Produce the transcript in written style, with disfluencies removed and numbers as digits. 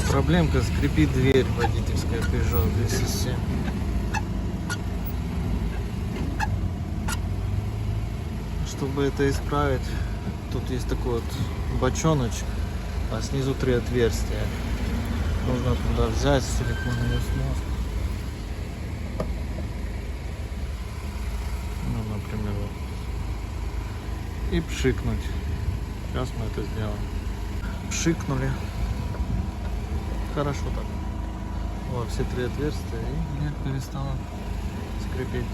проблемка, скрипит дверь водительская Peugeot 207. Чтобы это исправить, тут есть такой вот бочоночек, а снизу 3 отверстия. Нужно туда взять силиконовую смазку. Ну, например, вот. И пшикнуть. Сейчас мы это сделаем. Пшикнули. Хорошо так. Во все 3 отверстия, и дверь перестала скрипеть.